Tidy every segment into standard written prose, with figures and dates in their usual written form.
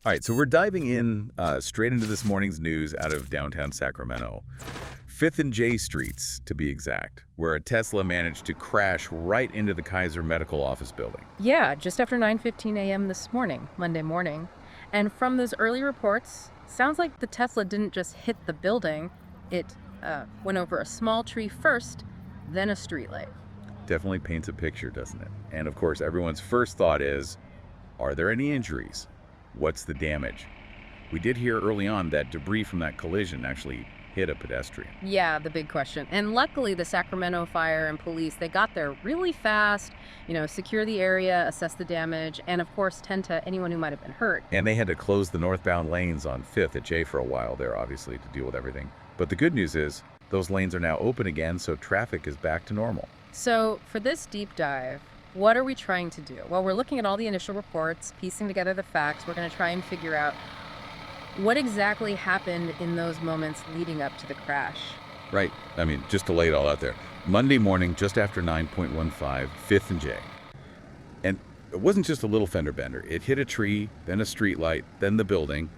All right, so we're diving in straight into this morning's news out of downtown Sacramento. 5th and J Streets, to be exact, where a Tesla managed to crash right into the Kaiser Medical office building. Yeah, just after 9:15 a.m. this morning, Monday morning. And from those early reports, sounds like the Tesla didn't just hit the building. It went over a small tree first, then a streetlight. Definitely paints a picture, doesn't it? And of course, everyone's first thought is, are there any injuries? What's the damage? We did hear early on that debris from that collision actually hit a pedestrian. Yeah, the big question. And luckily, the Sacramento Fire and Police, they got there really fast, secure the area, assess the damage, and of course, tend to anyone who might have been hurt. And they had to close the northbound lanes on 5th at J for a while there, obviously, to deal with everything. But the good news is, those lanes are now open again, so traffic is back to normal. So for this deep dive, what are we trying to do? Well, we're looking at all the initial reports, piecing together the facts. We're going to try and figure out what exactly happened in those moments leading up to the crash. Right. I mean, just to lay it all out there. Monday morning, just after 9:15, 5th and J. And it wasn't just a little fender bender. It hit a tree, then a street light, then the building.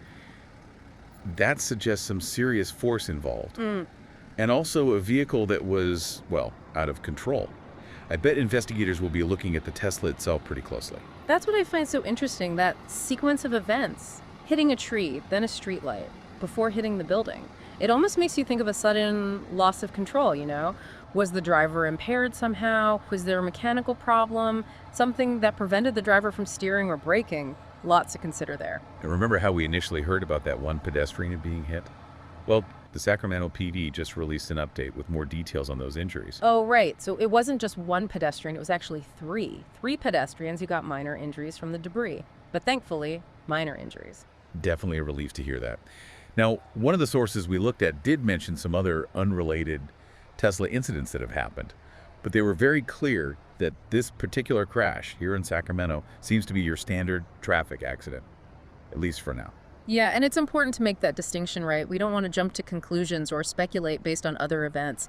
That suggests some serious force involved. And also a vehicle that was, well, out of control. I bet investigators will be looking at the Tesla itself pretty closely. That's what I find so interesting, that sequence of events. Hitting a tree, then a streetlight, before hitting the building. It almost makes you think of a sudden loss of control, Was the driver impaired somehow? Was there a mechanical problem? Something that prevented the driver from steering or braking? Lots to consider there. And remember how we initially heard about that one pedestrian being hit? Well, the Sacramento PD just released an update with more details on those injuries. Oh, right. So it wasn't just one pedestrian, it was actually three. Three pedestrians who got minor injuries from the debris. But thankfully, minor injuries. Definitely a relief to hear that. Now, one of the sources we looked at did mention some other unrelated Tesla incidents that have happened, but they were very clear that this particular crash here in Sacramento seems to be your standard traffic accident, at least for now. Yeah, and it's important to make that distinction, right? We don't want to jump to conclusions or speculate based on other events.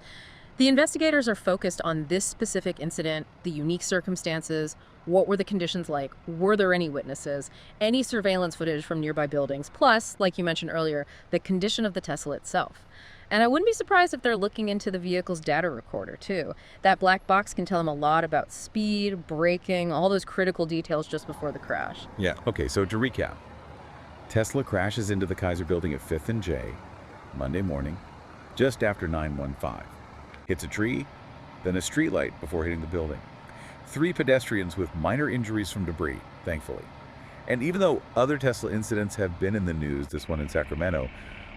The investigators are focused on this specific incident, the unique circumstances. What were the conditions like? Were there any witnesses? Any surveillance footage from nearby buildings? Plus, like you mentioned earlier, the condition of the Tesla itself. And I wouldn't be surprised if they're looking into the vehicle's data recorder, too. That black box can tell them a lot about speed, braking, all those critical details just before the crash. Yeah. Okay, so to recap, Tesla crashes into the Kaiser building at 5th and J, Monday morning, just after 9:15. Hits a tree, then a streetlight before hitting the building. 3 pedestrians with minor injuries from debris, thankfully. And even though other Tesla incidents have been in the news, this one in Sacramento,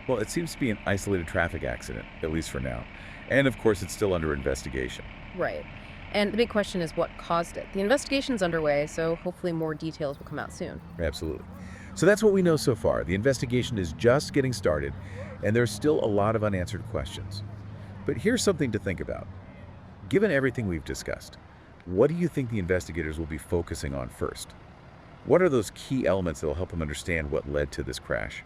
well, it seems to be an isolated traffic accident, at least for now. And of course, it's still under investigation. Right. And the big question is what caused it. The investigation's underway, so hopefully more details will come out soon. Absolutely. So that's what we know so far. The investigation is just getting started, and there's still a lot of unanswered questions. But here's something to think about. Given everything we've discussed, what do you think the investigators will be focusing on first? What are those key elements that will help them understand what led to this crash?